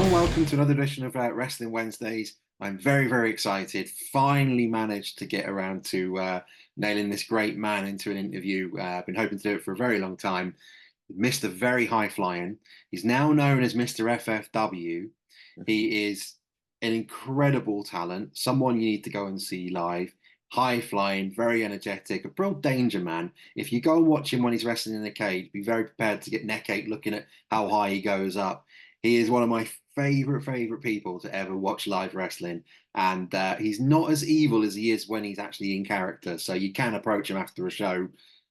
and welcome to another edition of Wrestling Wednesdays. I'm very, very excited. Finally managed to get around to nailing this great man into an interview. I've been hoping to do it for a very long time. Mr. Very High Flying. He's now known as Mr. FFW. He is an incredible talent, someone you need to go and see live. High flying, very energetic, a real danger man. If you go and watch him when he's wrestling in a cage, be very prepared to get neck ache looking at how high he goes up. He is one of my favorite people to ever watch live wrestling, and he's not as evil as he is when he's actually in character. So you can approach him after a show,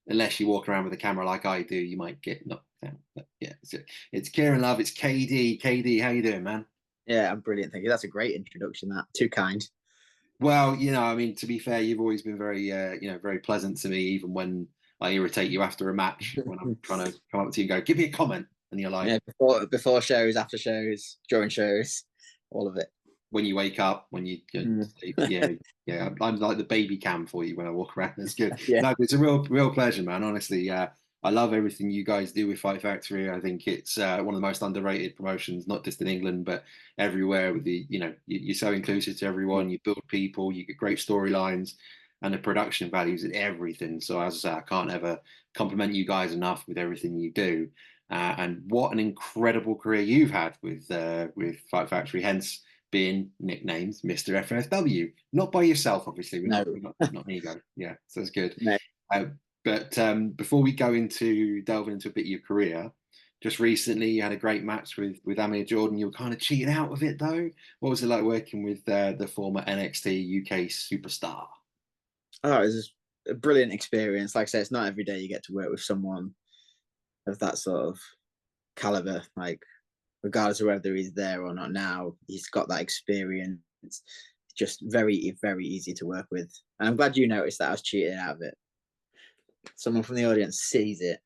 unless you walk around with a camera like I do, you might get knocked down. But yeah, it's Kieran Love, it's KD. KD, how you doing, man? Yeah, I'm brilliant. Thank you. That's a great introduction. That too kind. Well, I mean, to be fair, you've always been very, very pleasant to me, even when I irritate you after a match when I'm trying to come up to you and go, give me a comment. And you're like, yeah, before shows, after shows, during shows, all of it. When you wake up, when you yeah, I'm like the baby cam for you when I walk around. It's good. Yeah. No, it's a real pleasure, man. Honestly, I love everything you guys do with Fight Factory. I think it's one of the most underrated promotions, not just in England, but everywhere. With the, you're so inclusive to everyone. You build people, you get great storylines, and the production values and everything. So as I say, I can't ever compliment you guys enough with everything you do. And what an incredible career you've had with Fight Factory. Hence being nicknamed Mr. FFW, not by yourself, obviously. We're not ego. Yeah, so that's good. No. But before we go into delving into a bit of your career, just recently you had a great match with Amir Jordan. You were kind of cheating out of it, though. What was it like working with the former NXT UK superstar? Oh, it was a brilliant experience. Like I said, it's not every day you get to work with someone of that sort of caliber. Like, regardless of whether he's there or not now, he's got that experience. It's just very, very easy to work with. And I'm glad you noticed that I was cheating out of it. Someone from the audience sees it.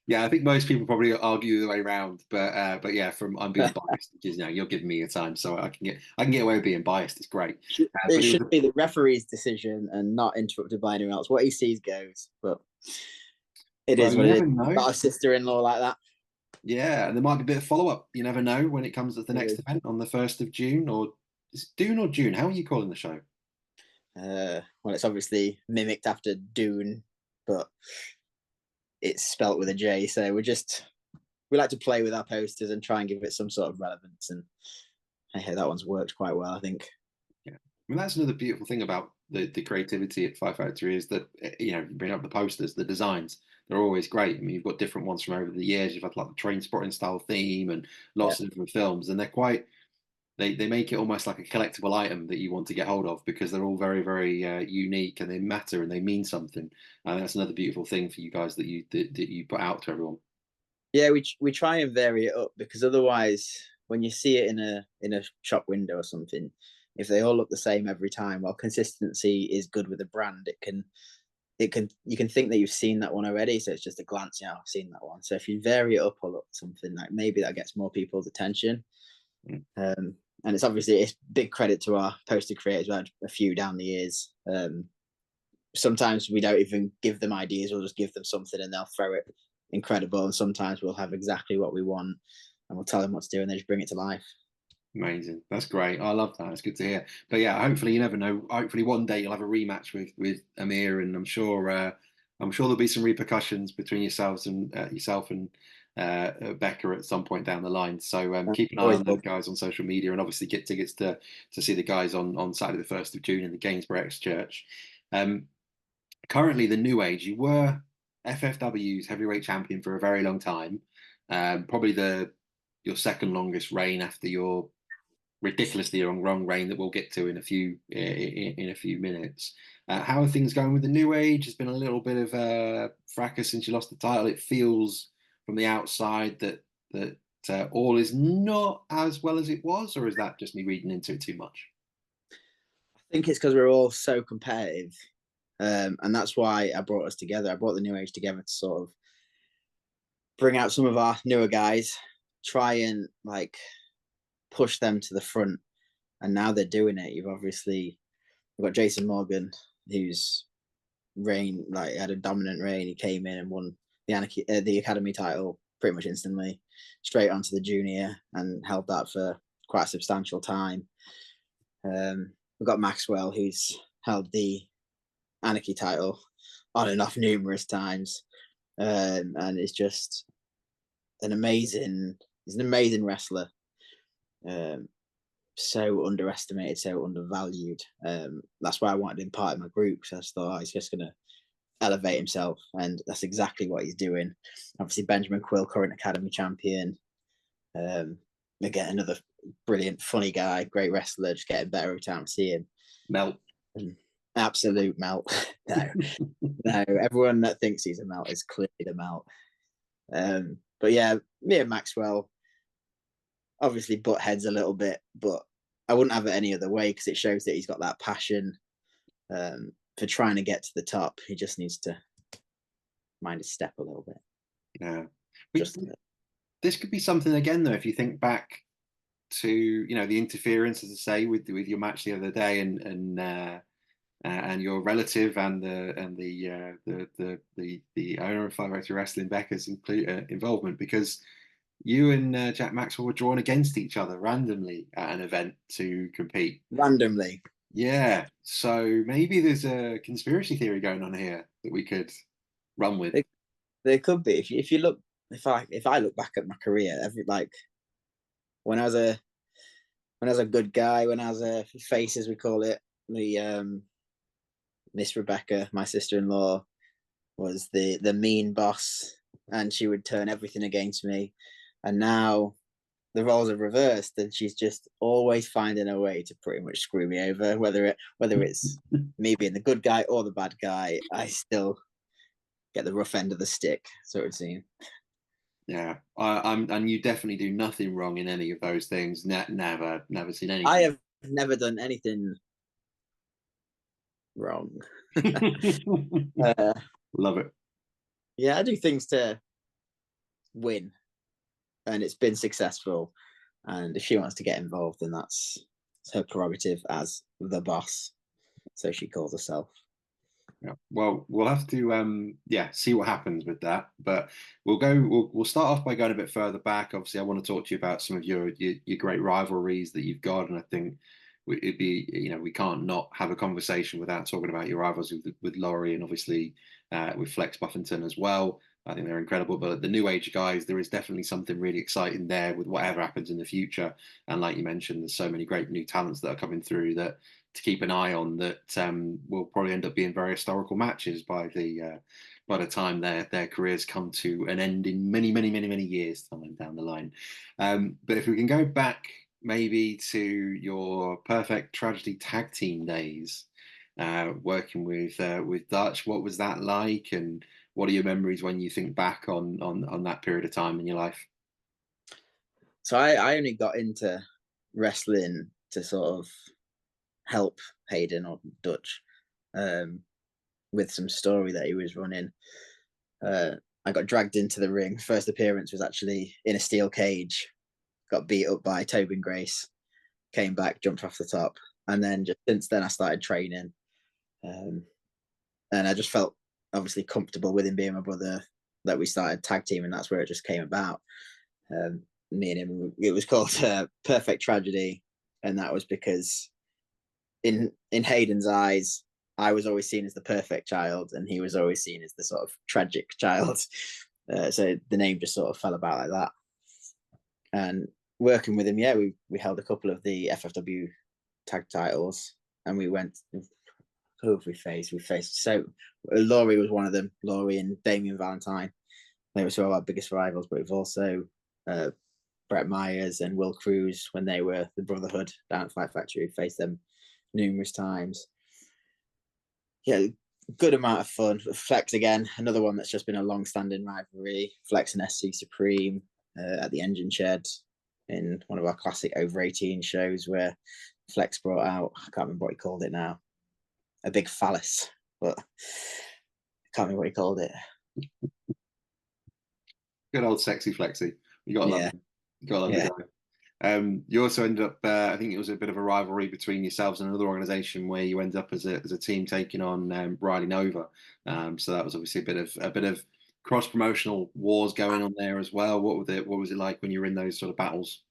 Yeah, I think most people probably argue the way around, but yeah, I'm being biased because you're giving me your time, so I can get away with being biased. It's great. It should be the referee's decision and not interrupted by anyone else. What he sees goes, but it is what it is. Got a sister-in-law like that. Yeah, and there might be a bit of follow-up. You never know when it comes to the next event on the 1st of June, or is it Dune or June? How are you calling the show? Well, it's obviously mimicked after Dune, but it's spelt with a J. So we like to play with our posters and try and give it some sort of relevance. And hey, that one's worked quite well, I think. Yeah, I mean, that's another beautiful thing about the creativity at Fight Factory is that, bring up the posters, the designs, they're always great. I mean, you've got different ones from over the years. You've had like the train spotting style theme and lots of different films, and they're quite. They make it almost like a collectible item that you want to get hold of because they're all very, very unique and they matter and they mean something. And that's another beautiful thing for you guys that you put out to everyone. Yeah, we try and vary it up because otherwise, when you see it in a shop window or something, if they all look the same every time, while consistency is good with a brand, you can think that you've seen that one already. So it's just a glance, I've seen that one. So if you vary it up or look something like maybe that gets more people's attention. And it's big credit to our poster creators. We had a few down the years. Sometimes we don't even give them ideas. We'll just give them something and they'll throw it incredible. And sometimes we'll have exactly what we want and we'll tell them what to do and they just bring it to life. Amazing. That's great. I love that. It's good to hear. But yeah, hopefully you never know. Hopefully one day you'll have a rematch with Amir, and I'm sure there'll be some repercussions between yourself and Becca at some point down the line. So keep an eye on those guys on social media, and obviously get tickets to see the guys on Saturday the 1st of June in the Gainsborough X Church. Currently, the New Age. You were FFW's heavyweight champion for a very long time. Probably your second longest reign after your ridiculously long reign that we'll get to in a few minutes. How are things going with the New Age? There's been a little bit of a fracas since you lost the title. It feels from the outside that all is not as well as it was, or is that just me reading into it too much? I think it's because we're all so competitive, and that's why I brought us together. I brought the New Age together to sort of bring out some of our newer guys, try and push them to the front, and now they're doing it. We've got Jason Morgan, whose reign had a dominant reign. He came in and won the Anarchy, the Academy title pretty much instantly straight onto the junior and held that for quite a substantial time. We've got Maxwell, who's held the Anarchy title on and off numerous times, and is just he's an amazing wrestler. So underestimated, so undervalued. That's why I wanted him part of my group, because I just thought, he's just going to elevate himself, and that's exactly what he's doing. Obviously, Benjamin Quill, current academy champion. Again, another brilliant, funny guy, great wrestler, just getting better every time I see him. Melt. Absolute melt. No, everyone that thinks he's a melt is clearly the melt. But yeah, me and Maxwell obviously butt heads a little bit, but I wouldn't have it any other way, because it shows that he's got that passion for trying to get to the top. He just needs to mind his step a little bit. Yeah. This could be something again, though, if you think back to, you know, the interference, as I say, with your match the other day, and your relative and the owner of FFW Wrestling, Becca's involvement, because you and Jack Maxwell were drawn against each other randomly at an event to compete. Randomly. Yeah. So maybe there's a conspiracy theory going on here that we could run with. There could be. If you look, if I look back at my career, when I was a good guy, when I was a face, as we call it, the Miss Rebecca, my sister-in-law, was the mean boss, and she would turn everything against me. And now the roles are reversed, and she's just always finding a way to pretty much screw me over. Whether it's me being the good guy or the bad guy, I still get the rough end of the stick, so it would seem. Yeah, and you definitely do nothing wrong in any of those things. Never seen anything. I have never done anything wrong. Love it. Yeah, I do things to win, and it's been successful. And if she wants to get involved, then that's her prerogative as the boss. So she calls herself. Yeah. Well, we'll have to see what happens with that. But we'll start off by going a bit further back. Obviously, I want to talk to you about some of your great rivalries that you've got, and I think it'd be, you know, we can't not have a conversation without talking about your rivals with Lory, and obviously with Flex Buffington as well. I think they're incredible. But the new age guys, there is definitely something really exciting there with whatever happens in the future. And like you mentioned, there's so many great new talents that are coming through that to keep an eye on, that will probably end up being very historical matches by the time their careers come to an end in many years down the line. But if we can go back maybe to your Perfect Tragedy tag team days, working with Dutch, what was that like, and what are your memories when you think back on that period of time in your life? So I only got into wrestling to sort of help Hayden or Dutch with some story that he was running. I got dragged into the ring. First appearance was actually in a steel cage. Got beat up by Tobin Grace. Came back, jumped off the top, and then just since then I started training. And I just felt obviously comfortable with him being my brother, that we started tag team, and that's where it just came about. Me and him, it was called Perfect Tragedy, and that was because in Hayden's eyes, I was always seen as the perfect child, and he was always seen as the sort of tragic child. So the name just sort of fell about like that. And working with him, yeah, we held a couple of the FFW tag titles, and we went. Who have we faced? We faced, so Lory was one of them. Lory and Damien Valentine. They were some of our biggest rivals, but we've also Brett Myers and Will Cruz, when they were the Brotherhood down at Fight Factory. We faced them numerous times. Yeah, good amount of fun. Flex again, another one that's just been a long-standing rivalry. Flex and SC Supreme at the Engine Shed in one of our classic over 18 shows, where Flex brought out, I can't remember what he called it now, a big phallus, but I can't remember what he called it. Good old sexy Flexi. You got to love him. You got to love the guy. You also ended up, I think it was a bit of a rivalry between yourselves and another organisation, where you ended up as a team taking on Riley Nova. So that was obviously a bit of cross promotional wars going on there as well? What was it like when you were in those sort of battles?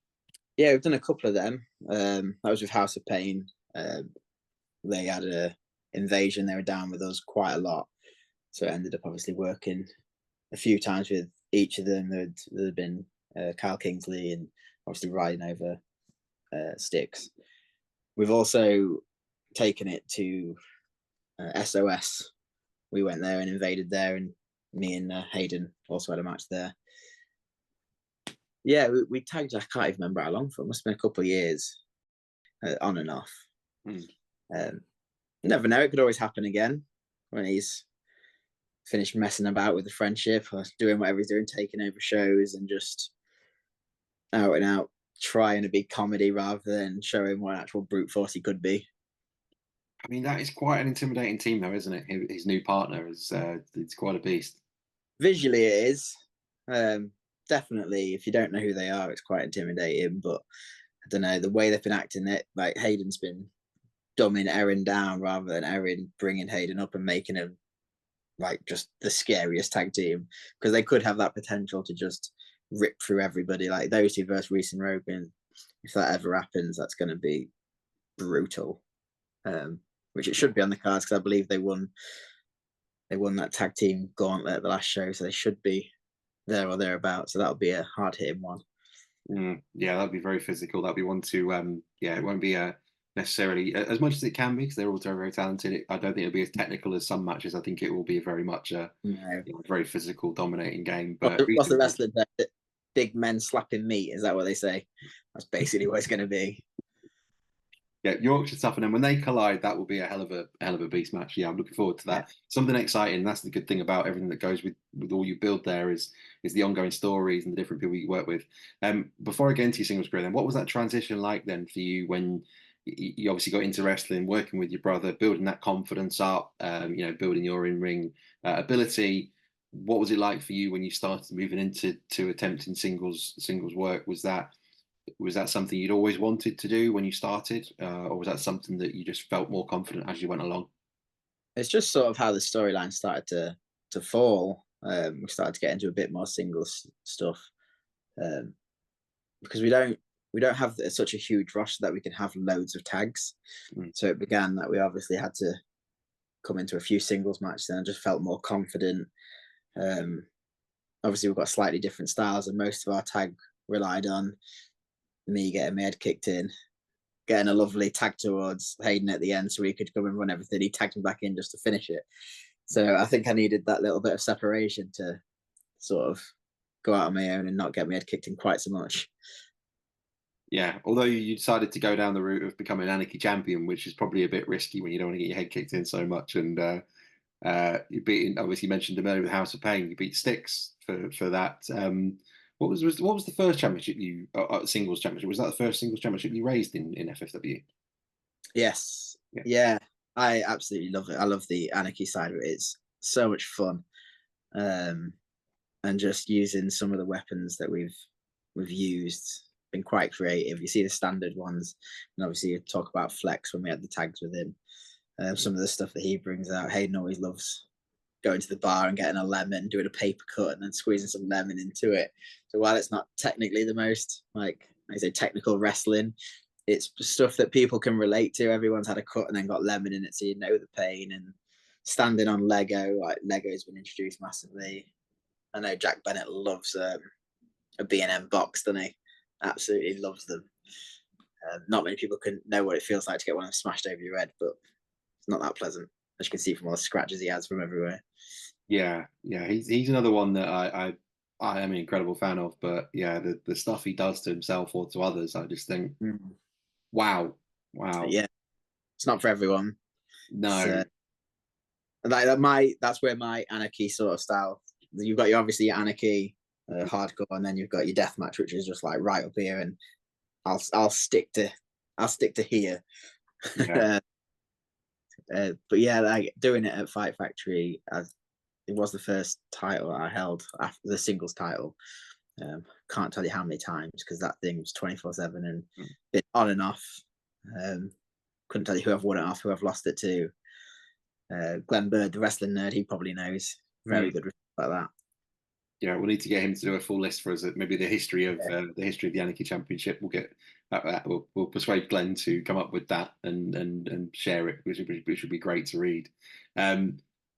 Yeah, we've done a couple of them. That was with House of Pain. They had a invasion. They were down with us quite a lot, so it ended up obviously working a few times with each of them. There'd been Kyle Kingsley and obviously riding over sticks. We've also taken it to SOS. We went there and invaded there, and me and Hayden also had a match there. Yeah, we tagged. I can't even remember how long for. It must have been a couple of years, on and off. Never know. It could always happen again when he's finished messing about with the friendship or doing whatever he's doing, taking over shows and just out and out trying to be comedy rather than showing what actual brute force he could be. I mean, that is quite an intimidating team, though, isn't it? His new partner is it's quite a beast. Visually, it is. Definitely, if you don't know who they are, it's quite intimidating. But I don't know, the way they've been acting it, like Hayden's been dumbing Erin down rather than Erin bringing Hayden up and making him like just the scariest tag team, because they could have that potential to just rip through everybody. Like those two versus Reese and Rogan, if that ever happens, that's going to be brutal. Which it should be on the cards, because I believe they won that tag team gauntlet at the last show, so they should be there or thereabouts. So that'll be a hard hitting one. Yeah, that'll be very physical. That'll be one to it won't be necessarily as much as it can be, because they're all very, very talented. I don't think it'll be as technical as some matches. I think it will be very much a very physical, dominating game. But what's the wrestling? Big men slapping meat, is that what they say? That's basically what it's going to be. Yeah, Yorkshire tough, and then when they collide, that will be a hell of a beast match. Yeah, I'm looking forward to that. Yeah. Something exciting. That's the good thing about everything that goes with all you build there is the ongoing stories and the different people you work with. Before I get into your singles career, then what was that transition like then for you when you obviously got into wrestling, working with your brother, building that confidence up, building your in-ring ability? What was it like for you when you started moving into attempting singles work? Was that something you'd always wanted to do when you started, or was that something that you just felt more confident as you went along? It's just sort of how the storyline started to fall. We started to get into a bit more singles stuff, because we don't have such a huge roster that we can have loads of tags. So it began that we obviously had to come into a few singles matches, and I just felt more confident. Obviously, we've got slightly different styles, and most of our tag relied on me getting my head kicked in, getting a lovely tag towards Hayden at the end so he could come and run everything. He tagged me back in just to finish it. So I think I needed that little bit of separation to sort of go out on my own and not get my head kicked in quite so much. Yeah, although you decided to go down the route of becoming an Anarchy champion, which is probably a bit risky when you don't want to get your head kicked in so much. And you beat, obviously you mentioned him earlier with House of Pain, you beat Styx for that. What was the first championship singles championship? Was that the first singles championship you raised in FFW? Yes. Yeah. I absolutely love it. I love the Anarchy side of it. It's so much fun. And just using some of the weapons that we've used, been quite creative. You see the standard ones, and obviously you talk about Flex when we had the tags with him. Some of the stuff that he brings out, Hayden always loves going to the bar and getting a lemon, doing a paper cut, and then squeezing some lemon into it. So while it's not technically the most, like I say, technical wrestling, it's stuff that people can relate to. Everyone's had a cut and then got lemon in it, so you know the pain. And standing on Lego, like Lego's been introduced massively. I know Jack Bennett loves a B&M box, doesn't he? Absolutely loves them. Not many people can know what it feels like to get one of them smashed over your head, but it's not that pleasant, as you can see from all the scratches he has from everywhere. Yeah, he's another one that I am an incredible fan of. But yeah, the stuff he does to himself or to others, I just think, wow. Yeah, it's not for everyone. No, that's where my Anarchy sort of style. You've got obviously your Anarchy hardcore, and then you've got your deathmatch, which is just like right up here, and I'll stick to here. Yeah. But yeah, like doing it at Fight Factory, it was the first title I held after the singles title. Can't tell you how many times, because that thing was 24/7 and been on and off. Couldn't tell you who I've won it off, who I've lost it to. Glenn Bird, the wrestling nerd, he probably knows. Very good like that. we'll need to get him to do a full list for us. Maybe the history of the Anarchy Championship. We'll get that. We'll persuade Glenn to come up with that and share it, which would be great to read.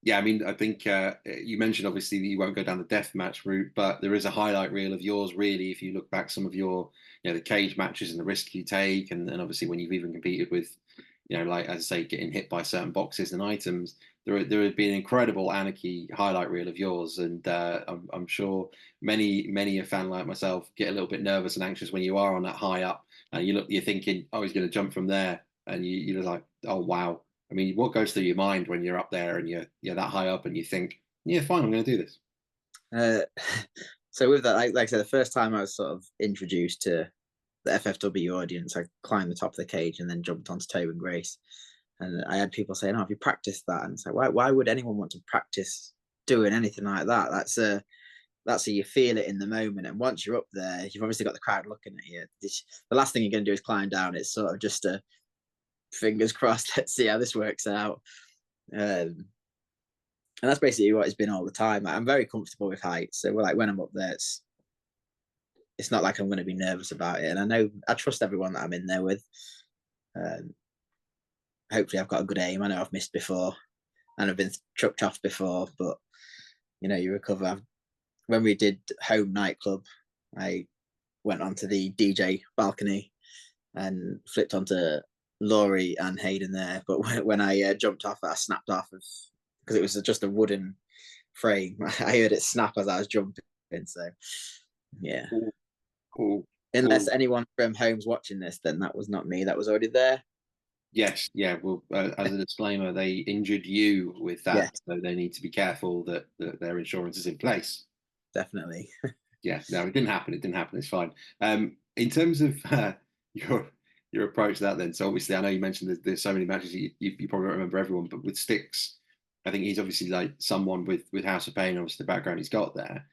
Yeah, I mean, I think you mentioned obviously that you won't go down the death match route, but there is a highlight reel of yours, really, if you look back some of your, the cage matches and the risk you take, and obviously when you've even competed with, like, as I say, getting hit by certain boxes and items. There would be an incredible Anarchy highlight reel of yours, and I'm sure many a fan like myself get a little bit nervous and anxious when you are on that high up, and you're thinking, oh, he's going to jump from there, and you're like, oh wow. I mean, what goes through your mind when you're up there and you're that high up and you think, yeah, fine, I'm going to do this? So with that, like I said, the first time I was sort of introduced to the FFW audience, I climbed the top of the cage and then jumped onto Tobin Grace. And I had people saying, oh, have you practiced that? And it's like, why would anyone want to practice doing anything like that? That's how you feel it in the moment. And once you're up there, you've obviously got the crowd looking at you. The last thing you're going to do is climb down. It's sort of just a fingers crossed, let's see how this works out. And that's basically what it's been all the time. I'm very comfortable with heights. So like when I'm up there, it's not like I'm going to be nervous about it. And I trust everyone that I'm in there with. Hopefully I've got a good aim. I know I've missed before and I've been chucked off before, but you recover. When we did home nightclub, I went onto the DJ balcony and flipped onto Lory and Hayden there. But when I jumped off, I snapped off because it was just a wooden frame. I heard it snap as I was jumping. So yeah. Cool. Unless anyone from home's watching this, then that was not me. That was already there. Yes, yeah. Well, as a disclaimer, they injured you with that, so they need to be careful that their insurance is in place. Definitely. Yeah, no, it didn't happen. It didn't happen. It's fine. In terms of your approach to that, then, so obviously, I know you mentioned there's so many matches you probably don't remember everyone, but with Styx, I think he's obviously like someone with House of Pain, obviously the background he's got there.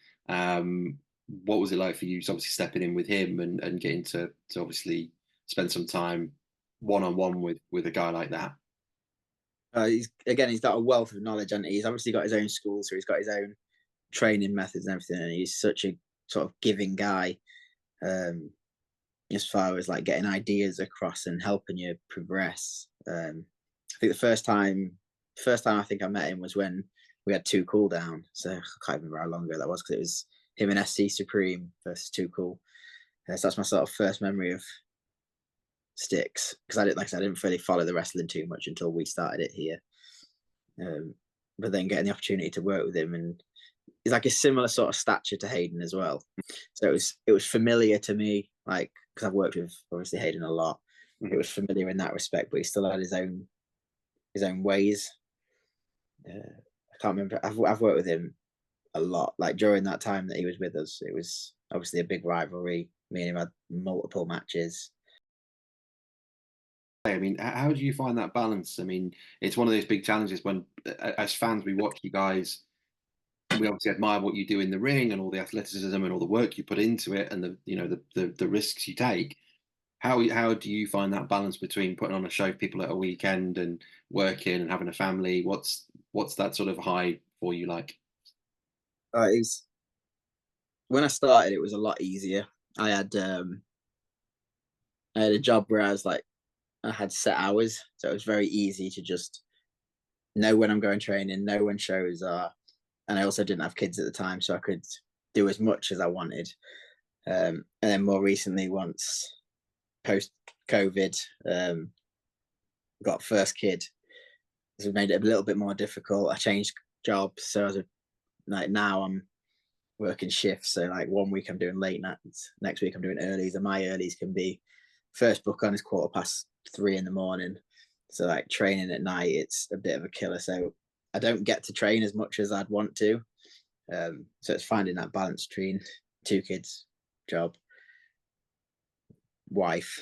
What was it like for you? So obviously stepping in with him and getting to obviously spend some time one-on-one with a guy like that. He's got a wealth of knowledge, and he's obviously got his own school, so he's got his own training methods and everything, and he's such a sort of giving guy, as far as like getting ideas across and helping you progress. I think the first time I think I met him was when we had Too Cool down, so I can't remember how long ago that was, because it was him and SC Supreme versus Too Cool. So that's my sort of first memory of Styx, because I didn't really follow the wrestling too much until we started it here. But then getting the opportunity to work with him, and he's like a similar sort of stature to Hayden as well. So it was familiar to me, like, because I've worked with obviously Hayden a lot. Mm-hmm. It was familiar in that respect, but he still had his own ways. I can't remember. I've worked with him a lot. Like during that time that he was with us, it was obviously a big rivalry. Me and him had multiple matches. I mean, how do you find that balance? I mean, it's one of those big challenges when, as fans, we watch you guys. We obviously admire what you do in the ring and all the athleticism and all the work you put into it, and the risks you take. How do you find that balance between putting on a show for people at a weekend and working and having a family? What's that sort of high for you like? When I started, it was a lot easier. I had a job where I had set hours, so it was very easy to just know when I'm going training, know when shows are, and I also didn't have kids at the time, so I could do as much as I wanted. And then more recently, once post-COVID, got first kid, so it made it a little bit more difficult. I changed jobs, so now I'm working shifts. So like 1 week I'm doing late nights, next week I'm doing earlies, and my earlies can be first book on is 3:15 in the morning. So like training at night, it's a bit of a killer. So I don't get to train as much as I'd want to. So it's finding that balance between 2 kids, job, wife,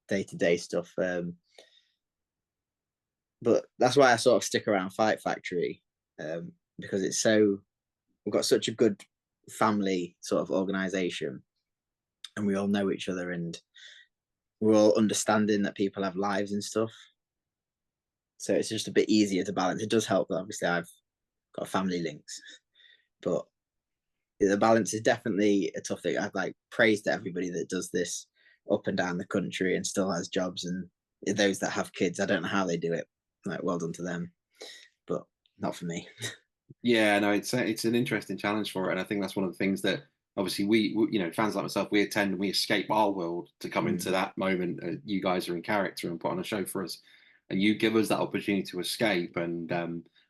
day-to-day stuff. But that's why I sort of stick around Fight Factory, because we've got such a good family sort of organization, and we all know each other, and we're all understanding that people have lives and stuff. So it's just a bit easier to balance. It does help that obviously I've got family links, but the balance is definitely a tough thing. I'd like praise to everybody that does this up and down the country and still has jobs, and those that have kids. I don't know how they do it. Like, well done to them, but not for me. Yeah, no, it's an interesting challenge for it, and I think that's one of the things that obviously you know, fans like myself, we attend and we escape our world to come into that moment. You guys are in character and put on a show for us, and you give us that opportunity to escape. And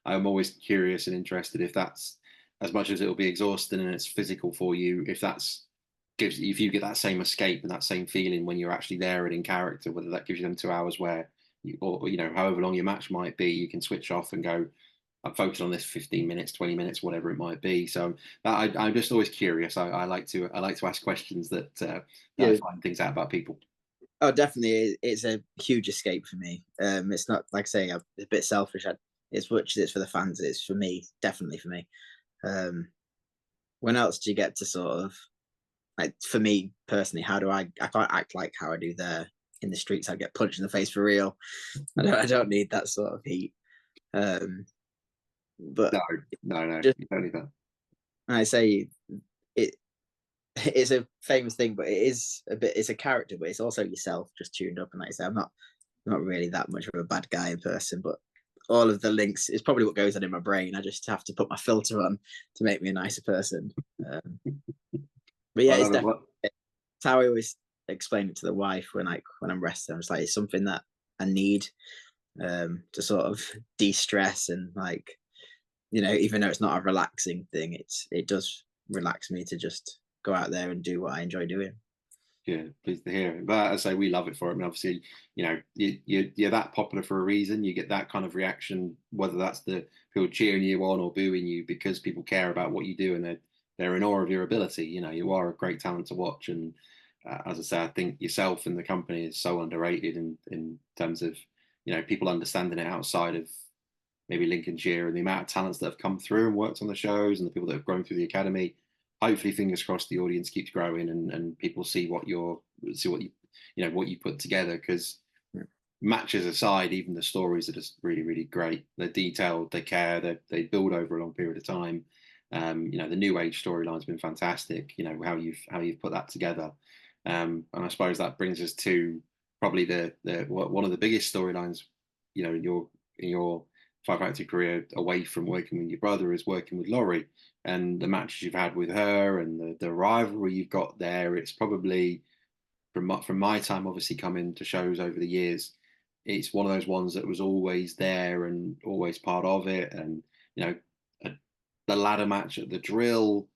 I'm always curious and interested if that's, as much as it'll be exhausting and it's physical for you, if you get that same escape and that same feeling when you're actually there and in character, whether that gives you them 2 hours where, or you know, however long your match might be, you can switch off and go, I'm focused on this 15 minutes, 20 minutes, whatever it might be. So I'm just always curious. I like to ask questions that I Yeah. find things out about people. Oh, definitely, it's a huge escape for me. It's not like I say, I'm a bit selfish. As much as it's for the fans, it's for me, definitely for me. When else do you get to sort of, like, for me personally, how do I can't act like how I do there in the streets. I'd get punched in the face for real. I don't need that sort of heat. But No, just, you don't need that. I say it it's a famous thing, but it's a character, but it's also yourself just tuned up. And like I say, I'm not really that much of a bad guy in person, but all of the links is probably what goes on in my brain. I just have to put my filter on to make me a nicer person. But yeah, it's definitely it's how I always explain it to the wife when I'm resting. I'm just like, it's something that I need to sort of de-stress, and like, you know, even though it's not a relaxing thing, it does relax me to just go out there and do what I enjoy doing. Yeah, pleased to hear it. But as I say, we love it for it. I mean, obviously, you know, you're that popular for a reason. You get that kind of reaction, whether that's the people cheering you on or booing you because people care about what you do and they're in awe of your ability. You know, you are a great talent to watch. And as I say, I think yourself and the company is so underrated in terms of, you know, people understanding it outside of maybe Lincolnshire, and the amount of talents that have come through and worked on the shows and the people that have grown through the academy. Hopefully, fingers crossed, the audience keeps growing and people see what you what you put together. Because matches aside, even the stories are just really, really great. They're detailed, they care, they build over a long period of time. You know, the new age storyline's been fantastic. You know how you've put that together, and I suppose that brings us to probably one of the biggest storylines. You know, in your Five Factory career, away from working with your brother, is working with Lory, and the matches you've had with her and the rivalry you've got there. It's probably from my time, obviously coming to shows over the years, it's one of those ones that was always there and always part of it. And you know, the ladder match at the drill,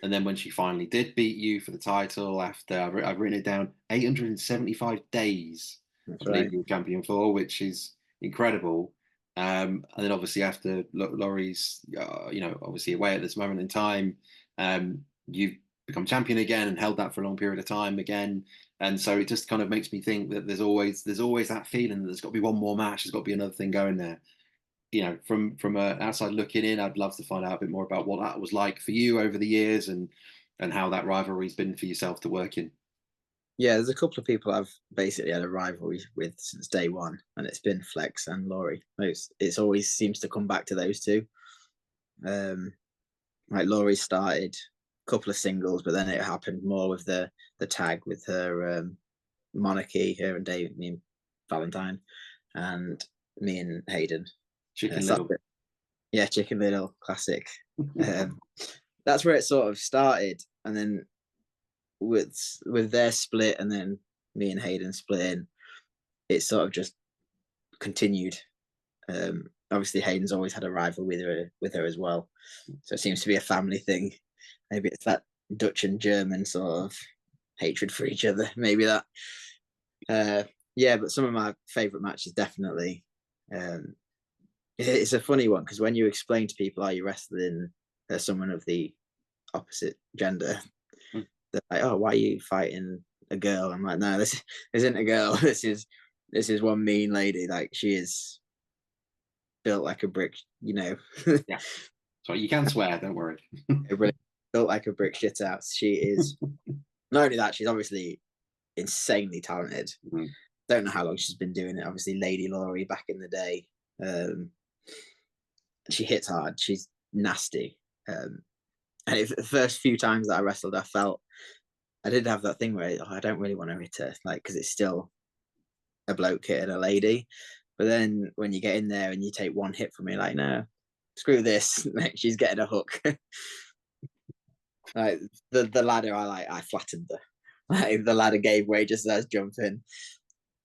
and then when she finally did beat you for the title after I've written it down, 875 days, That's I believe right. you were champion for, which is incredible. And then obviously after Lory's, you know, obviously away at this moment in time, you've become champion again and held that for a long period of time again. And so it just kind of makes me think that there's always that feeling that there's got to be one more match, there's got to be another thing going there. You know, from an outside looking in, I'd love to find out a bit more about what that was like for you over the years and how that rivalry's been for yourself to work in. Yeah, there's a couple of people I've basically had a rivalry with since day one, and it's been Flex and Lory. It's always seems to come back to those two. Like Lory started a couple of singles, but then it happened more with the tag with her Monarchy, her and Damien, Valentine, and me and Hayden. Chicken So Little. yeah, Chicken Little, classic. That's where it sort of started, and then with their split, and then me and Hayden splitting, it sort of just continued. Obviously, Hayden's always had a rival with her as well, so it seems to be a family thing. Maybe it's that Dutch and German sort of hatred for each other. Maybe that. Yeah, but some of my favorite matches definitely. It's a funny one because when you explain to people how you wrestling someone of the opposite gender, they're like, "Oh, why are you fighting a girl?" I'm like, "No, this isn't a girl. This is one mean lady. Like, she is built like a brick, you know." Yeah. So you can swear, don't worry. Really built like a brick shit house. She is. Not only that, she's obviously insanely talented. Don't know how long she's been doing it. Obviously, Lady Lory back in the day. She hits hard. She's nasty. And the first few times that I wrestled, I did have that thing where I don't really want to hit her, like, because it's still a bloke hitting a lady. But then when you get in there and you take one hit from me, like, no, screw this, she's getting a hook. Like the ladder, I flattened her. Like the ladder gave way just as I was jumping.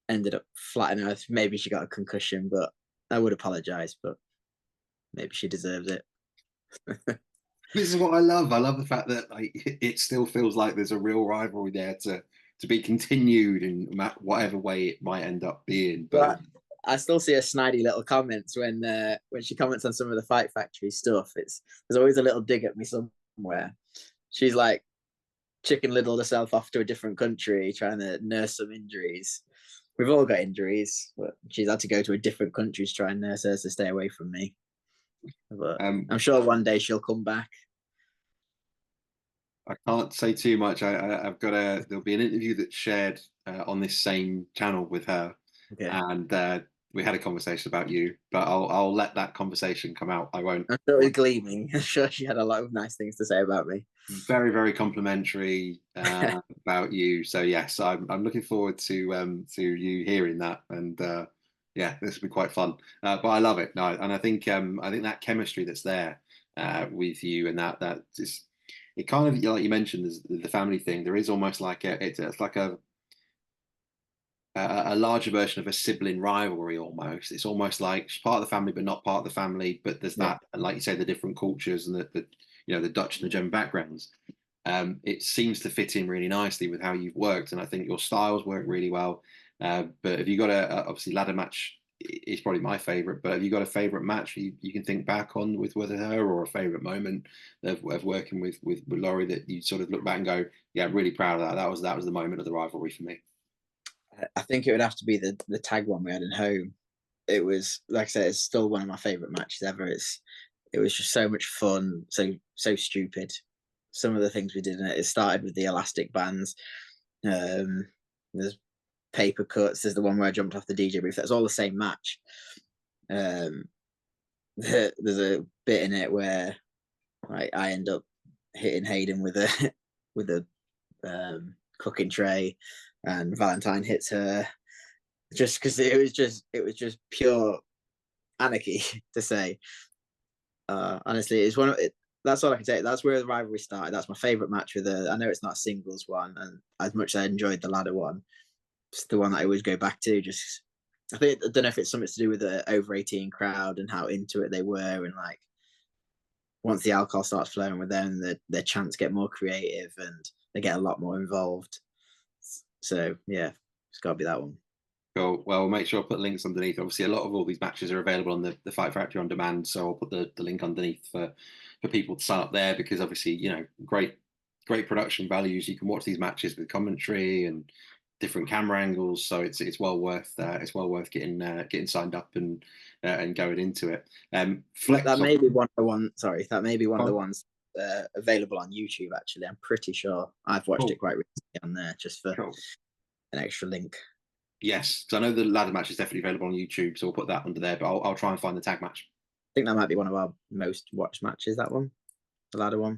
Ended up flattening her. Maybe she got a concussion, but I would apologize. But maybe she deserves it. This is what I love. I love the fact that like it still feels like there's a real rivalry there to be continued in whatever way it might end up being. But I still see her snidey little comments when she comments on some of the Fight Factory stuff. There's always a little dig at me somewhere. She's like chicken littled herself off to a different country, trying to nurse some injuries. We've all got injuries, but she's had to go to a different country to try and nurse hers to stay away from me. But I'm sure one day she'll come back. I can't say too much. I've got there'll be an interview that's shared on this same channel with her, okay. And we had a conversation about you, but I'll let that conversation come out. I won't. I'm sure it's gleaming. I'm sure she had a lot of nice things to say about me. Very, very complimentary about you. So yes, I'm looking forward to you hearing that, and yeah, this will be quite fun. But I love it. No, and I think that chemistry that's there with you, and that is, it kind of, like you mentioned, the family thing. There is almost like it's like a larger version of a sibling rivalry almost. It's almost like she's part of the family but not part of the family, but there's that, and like you say, the different cultures and the the Dutch and the German backgrounds. It seems to fit in really nicely with how you've worked, and I think your styles work really well. But have you got obviously ladder match is probably my favorite, but have you got a favorite match you can think back on with her, or a favorite moment of working with Lory that you sort of look back and go, yeah, I'm really proud of that. That was the moment of the rivalry for me. I think it would have to be the tag one we had in home. It was, like I said, it's still one of my favorite matches ever. It was just so much fun, so stupid. Some of the things we did in it. It started with the elastic bands. There's paper cuts. There's the one where I jumped off the DJ booth. That's all the same match. There's a bit in it where I end up hitting Hayden with a cooking tray, and Valentine hits her just because it was just pure anarchy to say. Honestly, it's one of it. That's all I can say. That's where the rivalry started. That's my favorite match with her. I know it's not a singles one, and as much as I enjoyed the ladder one, it's the one that I always go back to. Just I don't know if it's something to do with the over 18 crowd and how into it they were, and like once the alcohol starts flowing with them, their chants get more creative and they get a lot more involved. So yeah, it's got to be that one. Cool. Well, we'll make sure I'll put links underneath. Obviously, a lot of all these matches are available on the Fight Factory on demand, so I'll put the link underneath for people to sign up there, because obviously, great production values. You can watch these matches with commentary and different camera angles, so it's well worth getting signed up and going into it. Flex. That may be one of the ones. Sorry, that may be one of the ones available on YouTube. Actually, I'm pretty sure I've watched it quite recently on there, just for an extra link. Yes, because I know the ladder match is definitely available on YouTube, so we'll put that under there. But I'll try and find the tag match. I think that might be one of our most watched matches. That one, the ladder one.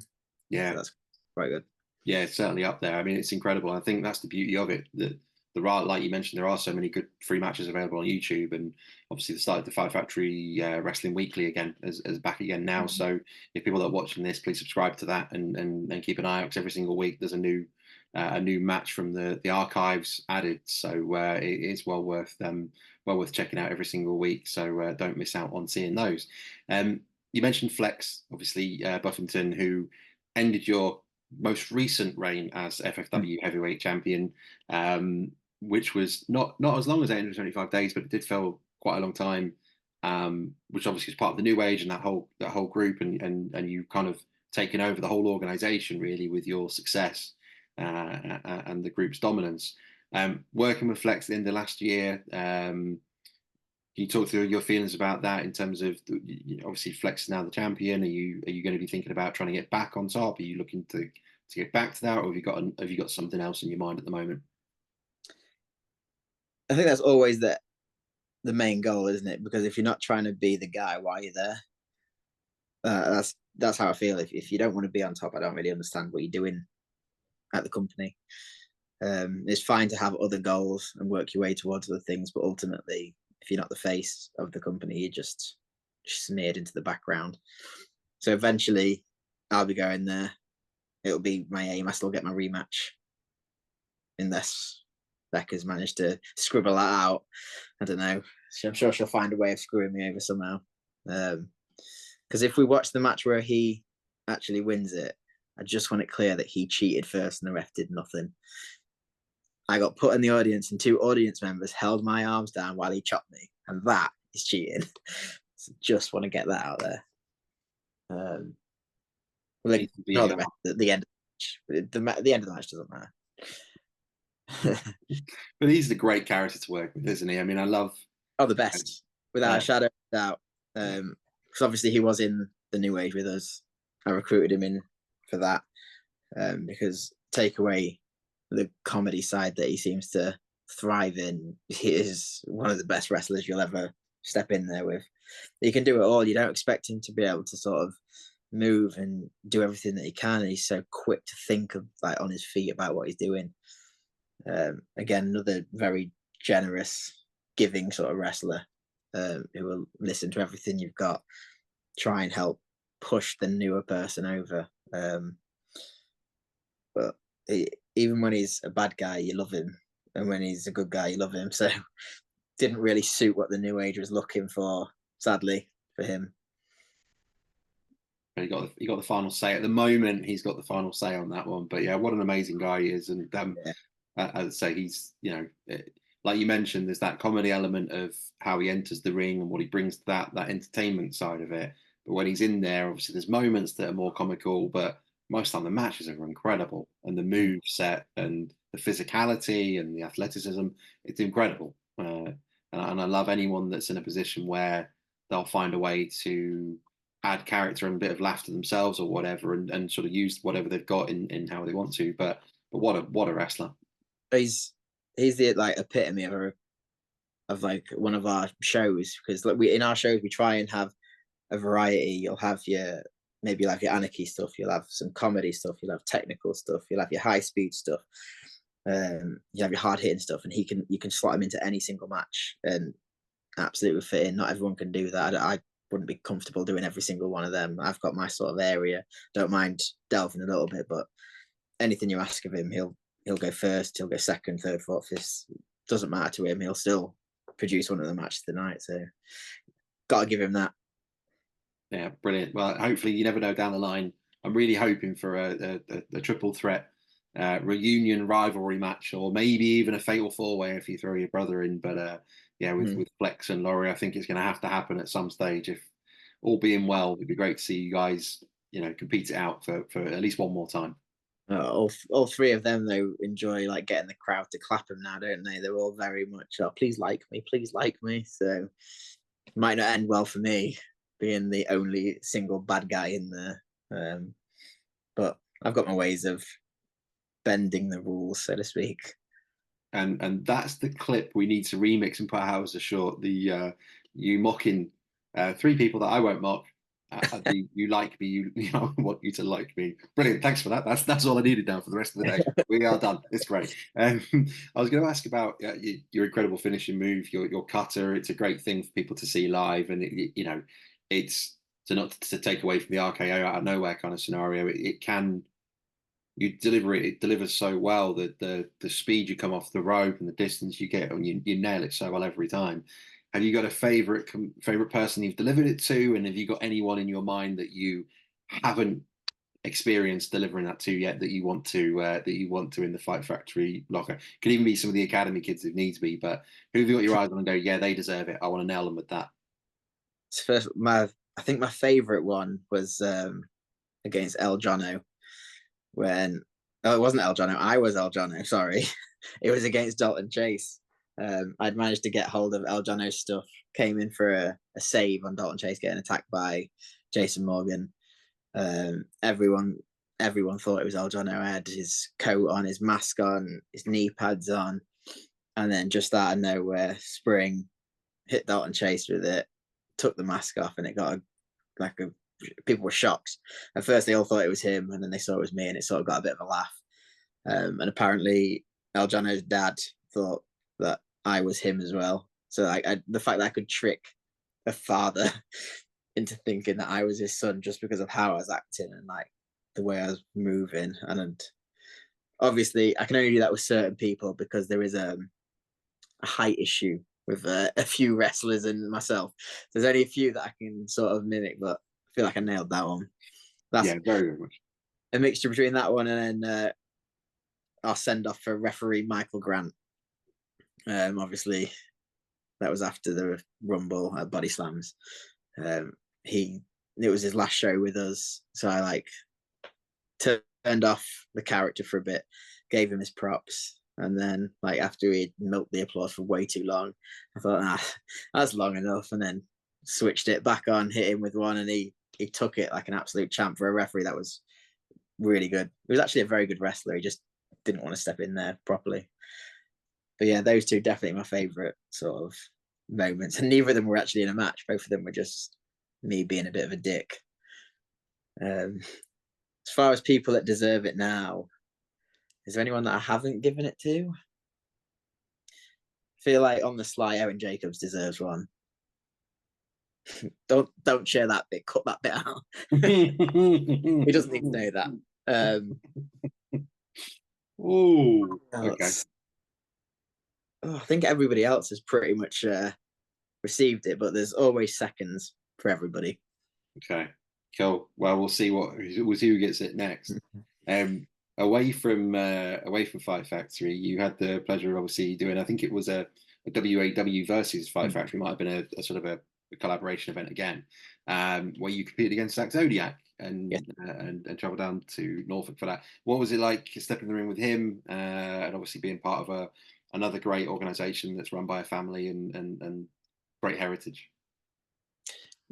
Yeah, so that's quite good. Yeah, it's certainly up there. I mean, it's incredible. I think that's the beauty of it. That like you mentioned, there are so many good free matches available on YouTube, and obviously the start of the Fight Factory Wrestling Weekly again is back again now. Mm-hmm. So if people that are watching this, please subscribe to that and keep an eye out, because every single week there's a new match from the archives added. So it is well worth checking out every single week. So don't miss out on seeing those. You mentioned Flex, obviously Buffington, who ended your most recent reign as FFW Heavyweight Champion, which was not as long as 875 days, but it did feel quite a long time, which obviously is part of the New Age and that whole group, and you kind of taken over the whole organization really with your success and the group's dominance. Working with Flex in the last year, can you talk through your feelings about that in terms of, obviously Flex is now the champion? Are you going to be thinking about trying to get back on top? Are you looking to get back to that, or have you got something else in your mind at the moment? I think that's always the main goal, isn't it? Because if you're not trying to be the guy, why are you there? That's how I feel. If you don't want to be on top, I don't really understand what you're doing at the company. It's fine to have other goals and work your way towards other things, but ultimately, if you're not the face of the company, you're just smeared into the background. So eventually, I'll be going there. It'll be my aim. I still get my rematch, unless Becca's managed to scribble that out. I don't know. I'm sure she'll find a way of screwing me over somehow. Because if we watch the match where he actually wins it, I just want it clear that he cheated first and the ref did nothing. I got put in the audience and 2 audience members held my arms down while he chopped me, and that is cheating. So just want to get that out there. The end of the match. The end of the match doesn't matter. But he's a great character to work with, isn't he? I mean, I love. Oh, the best, without a shadow of a doubt. Because obviously he was in the New Age with us. I recruited him in for that because take away the comedy side that he seems to thrive in. He is one of the best wrestlers you'll ever step in there with. He can do it all. You don't expect him to be able to sort of move and do everything that he can. And he's so quick to think of, like, on his feet about what he's doing. Again, another very generous, giving sort of wrestler who will listen to everything you've got, try and help push the newer person over. But even when he's a bad guy, you love him, and when he's a good guy, you love him. So didn't really suit what the New Age was looking for, sadly, for him. He got the final say at the moment. He's got the final say on that one. But yeah, what an amazing guy he is. And I'd say he's, like you mentioned, there's that comedy element of how he enters the ring and what he brings to that entertainment side of it. But when he's in there, obviously there's moments that are more comical, but most of the time the matches are incredible, and the move set and the physicality and the athleticism, it's incredible. And I love anyone that's in a position where they'll find a way to add character and a bit of laughter themselves or whatever, and sort of use whatever they've got in how they want to. But what a wrestler. He's the epitome of like one of our shows, because in our shows we try and have a variety. You'll have your Anarchy stuff, you'll have some comedy stuff, you'll have technical stuff, you'll have your high speed stuff, you have your hard hitting stuff, and you can slot him into any single match and absolutely fit in. Not everyone can do that. I wouldn't be comfortable doing every single one of them. I've got my sort of area. Don't mind delving a little bit, but anything you ask of him, he'll go first, he'll go second, third, fourth, fifth. Doesn't matter to him. He'll still produce one of the matches of the night. So got to give him that. Yeah, brilliant. Well, hopefully, you never know down the line. I'm really hoping for a triple threat reunion rivalry match, or maybe even a fatal 4-way if you throw your brother in. But with Flex and Lory, I think it's going to happen at some stage. If all being well, it'd be great to see you guys, compete it out for at least one more time. All 3 of them, though, enjoy like getting the crowd to clap them now, don't they? They're all very much, please like me. So it might not end well for me, being the only single bad guy in there. But I've got my ways of bending the rules, so to speak. And that's the clip we need to remix and put out as a short. The you mocking 3 people that I won't mock. You like me. I want you to like me. Brilliant. Thanks for that. That's all I needed now for the rest of the day. We are done. It's great. I was going to ask about your incredible finishing move, your cutter. It's a great thing for people to see live, and it's not to take away from the RKO out of nowhere kind of scenario. It delivers so well that the speed you come off the rope and the distance you get, and you nail it so well every time. Have you got a favorite person you've delivered it to, and have you got anyone in your mind that you haven't experienced delivering that to yet that you want to in the Fight Factory locker? Could even be some of the academy kids if needs be, but who have you got your eyes on and go, yeah, they deserve it, I want to nail them with that? I think my favorite one was against El Jono, when it wasn't El Jono, I was El Jono, sorry. It was against Dalton Chase. I'd managed to get hold of El Jono's stuff, came in for a save on Dalton Chase getting attacked by Jason Morgan. Everyone thought it was El Jono. I had his coat on, his mask on, his knee pads on, and then just out of nowhere, Spring hit Dalton Chase with it, took the mask off, and it got a people were shocked. At first, they all thought it was him, and then they saw it was me, and it sort of got a bit of a laugh. And apparently, Eljano's dad thought that I was him as well. So like the fact that I could trick a father into thinking that I was his son just because of how I was acting and like the way I was moving. And obviously, I can only do that with certain people because there is a height issue with a few wrestlers and myself. There's only a few that I can sort of mimic, but I feel like I nailed that one. That's very, very much a mixture between that one and then our send off for referee Michael Grant. Obviously, that was after the Rumble at Body Slams. It was his last show with us, so I like turned off the character for a bit, gave him his props, and then like after he milked the applause for way too long, I thought, that's long enough, and then switched it back on, hit him with one, and he took it like an absolute champ for a referee. That was really good. He was actually a very good wrestler. He just didn't want to step in there properly. But yeah, those two definitely my favorite sort of moments, and neither of them were actually in a match. Both of them were just me being a bit of a dick. As far as people that deserve it now, is there anyone that I haven't given it to? I feel like on the sly, Aaron Jacobs deserves one. Don't share that bit. Cut that bit out. He doesn't need to know that. Oh, okay. I think everybody else has pretty much received it, but there's always seconds for everybody. Okay, cool. Well, we'll see who gets it next. Away from Fight Factory, you had the pleasure of obviously doing, I think it was a WAW versus Fight Factory, might have been a sort of a collaboration event again, where you competed against Zak Zodiak and travel down to Norfolk for that. What was it like stepping in the ring with him, and obviously being part of another great organization that's run by a family and great heritage?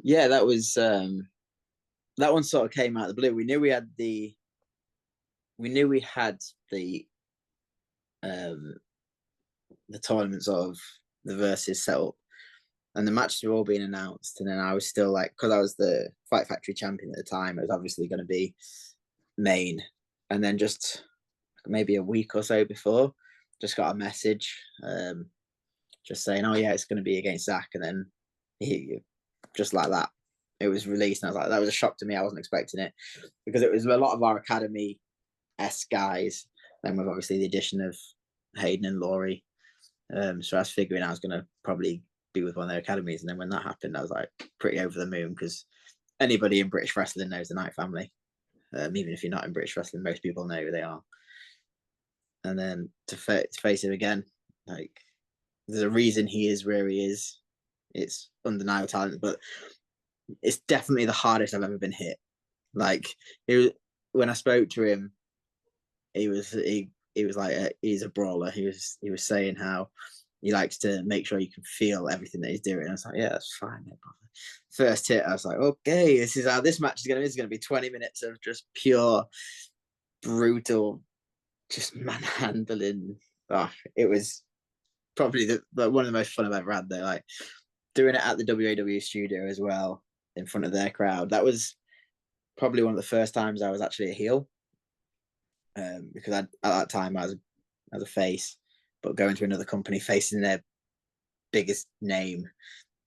Yeah, that was that one sort of came out of the blue. We knew we had the tournaments of the versus set up, and the matches were all being announced, and then I was still like, because I was the Fight Factory champion at the time, it was obviously going to be main. And then just maybe a week or so before, just got a message just saying, oh yeah, it's going to be against Zak. And then he just like that, it was released, and I was like, that was a shock to me. I wasn't expecting it, because it was a lot of our academy-esque guys, then with obviously the addition of Hayden and Lory. So I was figuring I was going to probably be with one of their academies, and then when that happened, I was like pretty over the moon, because anybody in British wrestling knows the Knight family. Even if you're not in British wrestling, most people know who they are. And then to face him again, like, there's a reason he is where he is. It's undeniable talent, but it's definitely the hardest I've ever been hit. Like, when I spoke to him, he was like he's a brawler. He was saying how he likes to make sure you can feel everything that he's doing. I was like, yeah, that's fine, no problem. First hit, I was like, okay, this is how this match is going to be. It's going to be 20 minutes of just pure, brutal, just manhandling. Oh, it was probably one of the most fun I've ever had there. Like, doing it at the WAW studio as well, in front of their crowd. That was probably one of the first times I was actually a heel. Because at that time I was a face, but going to another company facing their biggest name,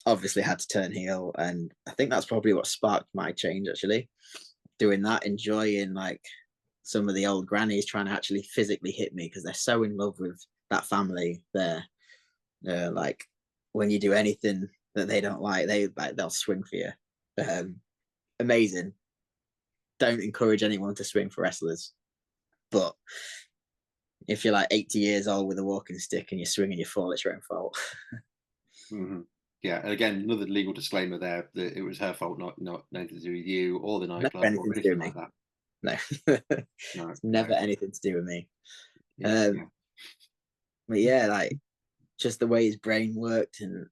obviously had to turn heel. And I think that's probably what sparked my change, actually. Doing that, enjoying like some of the old grannies trying to actually physically hit me, because they're so in love with that family there. Like, when you do anything that they don't like, they'll swing for you. Amazing. Don't encourage anyone to swing for wrestlers. But if you're like 80 years old with a walking stick and you swing and you fall, it's your own fault. Mm-hmm. Yeah, and again, another legal disclaimer there, that it was her fault, not nothing to do with you or the nightclub or anything like that. No, it's never anything to do with me. Yeah. But yeah, like, just the way his brain worked, and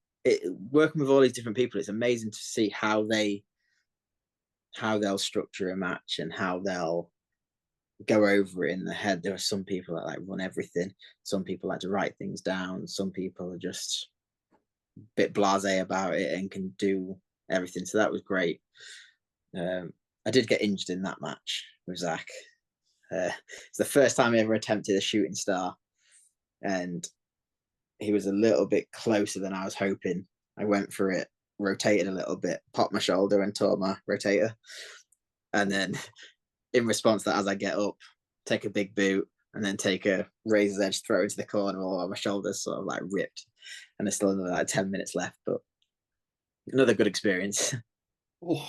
working with all these different people, it's amazing to see how they'll structure a match and how they'll go over it in the head. There are some people that like run everything. Some people like to write things down. Some people are just a bit blasé about it and can do everything. So that was great. I did get injured in that match with Zach. It's the first time I ever attempted a shooting star, and he was a little bit closer than I was hoping. I went for it, rotated a little bit, popped my shoulder and tore my rotator. And then in response to that, as I get up, take a big boot and then take a razor's edge, throw it into the corner while my shoulder's sort of like ripped. And there's still another like 10 minutes left, but another good experience. Oh,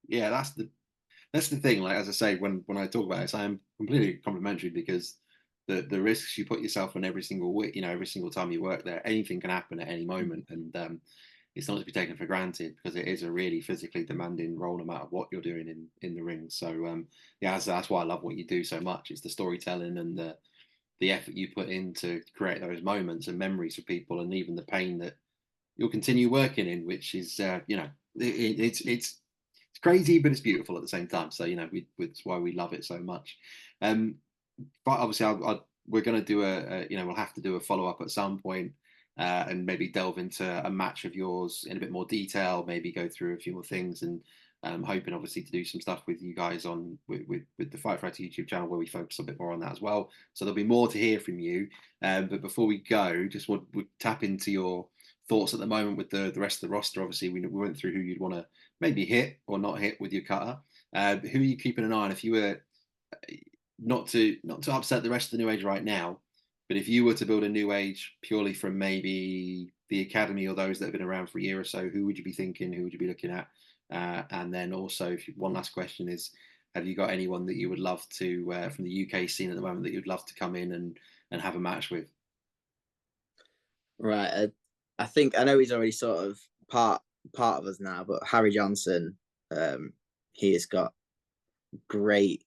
yeah, that's the thing. Like, as I say, when I talk about this, I am completely complimentary, because the risks you put yourself on every single week, every single time you work there, anything can happen at any moment, and it's not to be taken for granted, because it is a really physically demanding role, no matter what you're doing in the ring. So yeah, that's why I love what you do so much. It's the storytelling and the effort you put in to create those moments and memories for people, and even the pain that you'll continue working in, which is it's crazy, but it's beautiful at the same time. So it's why we love it so much. But obviously, we're going to do we'll have to do a follow up at some point, and maybe delve into a match of yours in a bit more detail. Maybe go through a few more things, and hoping obviously to do some stuff with you guys on with the Fight Fighter YouTube channel, where we focus a bit more on that as well. So there'll be more to hear from you. But before we go, just would tap into your thoughts at the moment with the rest of the roster. Obviously, we went through who you'd want to maybe hit or not hit with your cutter. Who are you keeping an eye on? If you were not to upset the rest of the new age right now, but if you were to build a new age purely from maybe the academy or those that have been around for a year or so, who would you be thinking? Who would you be looking at? And then also, one last question is, have you got anyone that you would love to from the UK scene at the moment that you'd love to come in and have a match with? Right. I think I know he's already sort of part of us now, but Harry Johnson, he has got great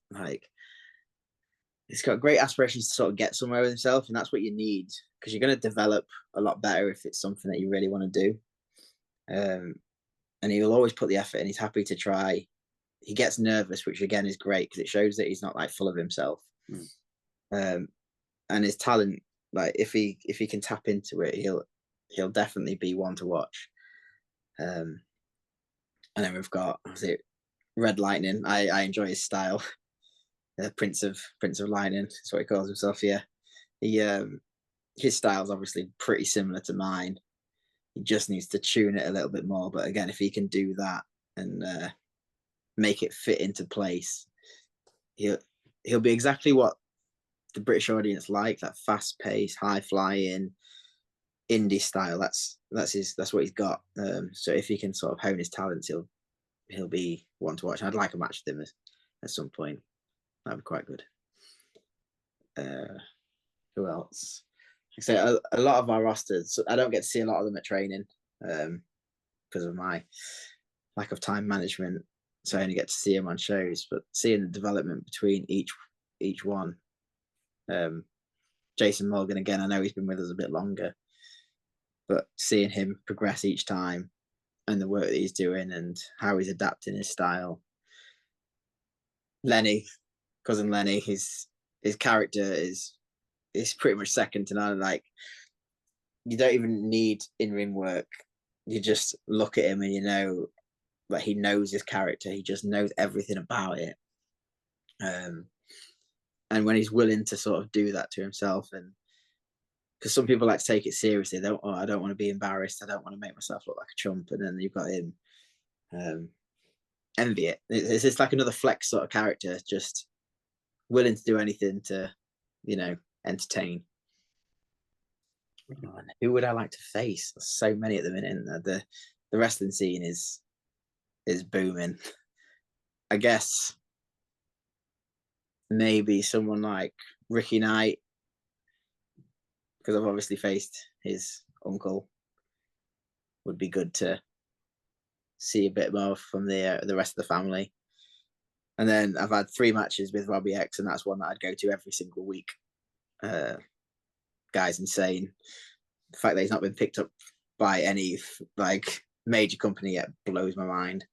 he's got great aspirations to sort of get somewhere with himself, and that's what you need, because you're going to develop a lot better if it's something that you really want to do. And he will always put the effort in. He's happy to try. He gets nervous, which again is great, because it shows that he's not like full of himself. And his talent, like if he can tap into it, he'll definitely be one to watch. And then we've got Red Lightning. I enjoy his style. Prince of Lightning, that's what he calls himself. Yeah, his style is obviously pretty similar to mine. He just needs to tune it a little bit more. But again, if he can do that and make it fit into place, he'll be exactly what the British audience like, that fast pace, high flying indie style. That's what he's got. So if he can sort of hone his talents, he'll be one to watch. I'd like a match with him at some point. That'd be quite good. Who else? Like I say, a lot of our rosters, I don't get to see a lot of them at training because of my lack of time management. So I only get to see them on shows. But seeing the development between each one. Jason Morgan, again, I know he's been with us a bit longer, but seeing him progress each time and the work that he's doing and how he's adapting his style. Cousin Lenny, his character is pretty much second to none. Like, you don't even need in-ring work. You just look at him and like he knows his character. He just knows everything about it. And when he's willing to sort of do that to himself, and because some people like to take it seriously, I don't want to be embarrassed. I don't want to make myself look like a chump. And then you've got him, envy it. It's just like another Flex sort of character, just willing to do anything to, entertain. Oh, who would I like to face? There's so many at the minute. The wrestling scene is booming. I guess maybe someone like Ricky Knight, because I've obviously faced his uncle. Would be good to see a bit more from the rest of the family. And then I've had 3 matches with Robbie X, and that's one that I'd go to every single week. Guy's insane. The fact that he's not been picked up by any major company yet blows my mind.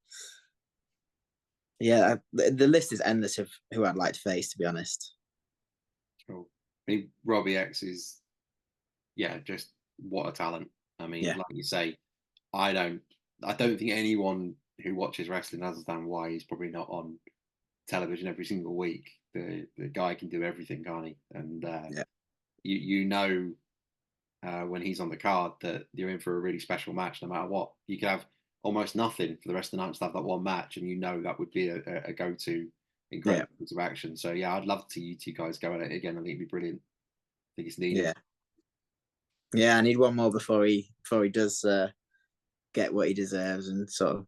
Yeah, the list is endless of who I'd like to face, to be honest. Cool. I mean, Robbie X is, just what a talent. I mean, like you say, I don't think anyone who watches wrestling understand why he's probably not on television every single week. The guy can do everything, can't he? And Yeah. you know when he's on the card that you're in for a really special match, no matter what. You could have almost nothing for the rest of the night, just have that one match, and you know that would be a go-to incredible piece of action. So yeah, I'd love to see you two guys go at it again. I think it'd be brilliant. I think it's needed. Yeah, I need one more before he does get what he deserves and sort of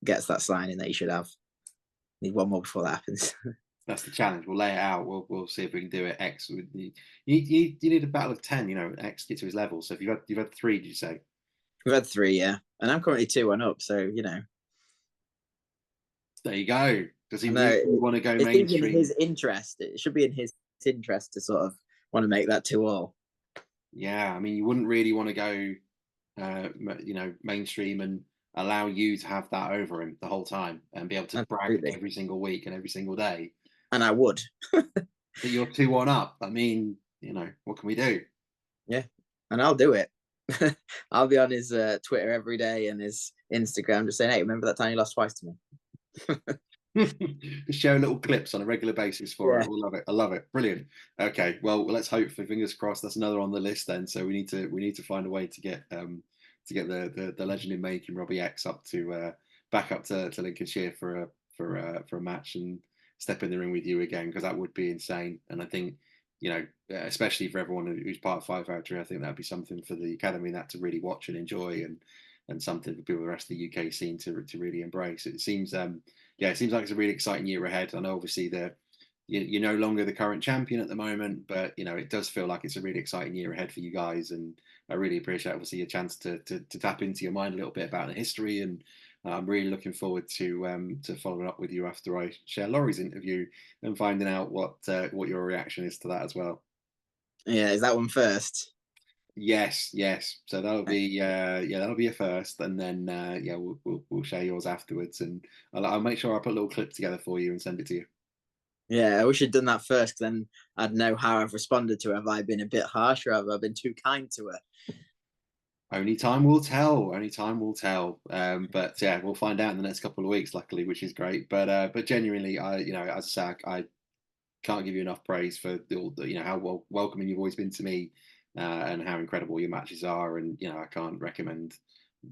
gets that signing that he should have. Need one more before that happens. That's the challenge. We'll lay it out. We'll see if we can do it. X with you need a battle of 10. You know, X get to his level. So if you've had 3, did you say? We've had 3, yeah, and I'm currently 2-1 up. So you know, there you go. Does he really want to go mainstream? In his interest. It should be in his interest to sort of want to make that 2-all. Yeah, I mean, you wouldn't really want to go, you know, mainstream and allow you to have that over him the whole time and be able to brag every single week and every single day. And I would. But you're 2-1 up. I mean, you know, what can we do? Yeah, and I'll do it. I'll be on his Twitter every day and his Instagram just saying, hey, remember that time you lost twice to me? Just share little clips on a regular basis for it. We'll love it. I love it. Brilliant. Okay, well, let's hope for fingers crossed that's another on the list then. So we need to find a way to get the legend in making Robbie X up to back up to Lincolnshire for a match and step in the ring with you again, because that would be insane. And I think, you know, especially for everyone who's part of Five Factory, I think that'd be something for the academy that to really watch and enjoy, and something for people the rest of the UK scene to really embrace. It seems it seems like it's a really exciting year ahead. I know obviously you're no longer the current champion at the moment, but you know, it does feel like it's a really exciting year ahead for you guys, and I really appreciate obviously your chance to tap into your mind a little bit about the history, and I'm really looking forward to following up with you after I share Lory's interview and finding out what your reaction is to that as well. Yeah, is that one first? Yes. So that'll be that'll be a first, and then we'll share yours afterwards, and I'll make sure I put a little clip together for you and send it to you. Yeah, I wish I'd done that first, then I'd know how I've responded to her. Have I been a bit harsh, or have I been too kind to her? Only time will tell. Only time will tell. But yeah, we'll find out in the next couple of weeks, luckily, which is great. But genuinely, as I say, I can't give you enough praise for how welcoming you've always been to me, and how incredible your matches are. And you know, I can't recommend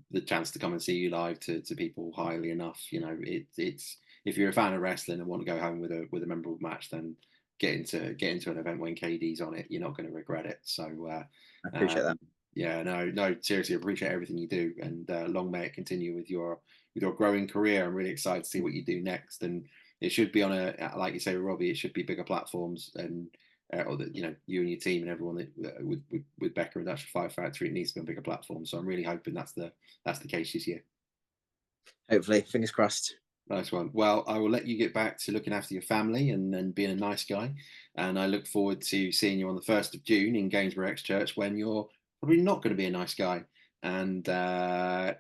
the chance to come and see you live to people highly enough. You know, it's if you're a fan of wrestling and want to go home with a memorable match, then get into an event when KD's on it. You're not going to regret it. So I appreciate that. Yeah, no, seriously, appreciate everything you do, and long may it continue with your growing career. I'm really excited to see what you do next, and it should be on like you say, Robbie, it should be bigger platforms, and or that you and your team and everyone that with Becca and Dutch Five Factory, it needs to be on bigger platforms. So I'm really hoping that's the case this year. Hopefully, fingers crossed. Nice one. Well, I will let you get back to looking after your family and being a nice guy, and I look forward to seeing you on the 1st of June in Gainsborough X Church, when you're probably not going to be a nice guy. And that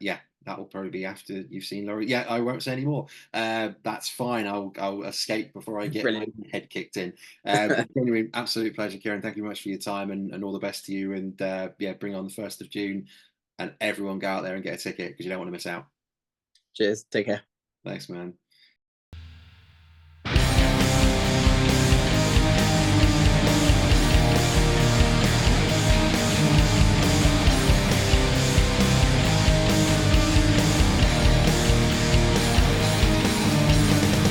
will probably be after you've seen Lory. Yeah, I won't say any more. That's fine. I'll escape before I get my head kicked in. Anyway, absolute pleasure, Kieran. Thank you very much for your time, and all the best to you. And bring on the 1st of June, and everyone go out there and get a ticket, because you don't want to miss out. Cheers. Take care. Thanks, man.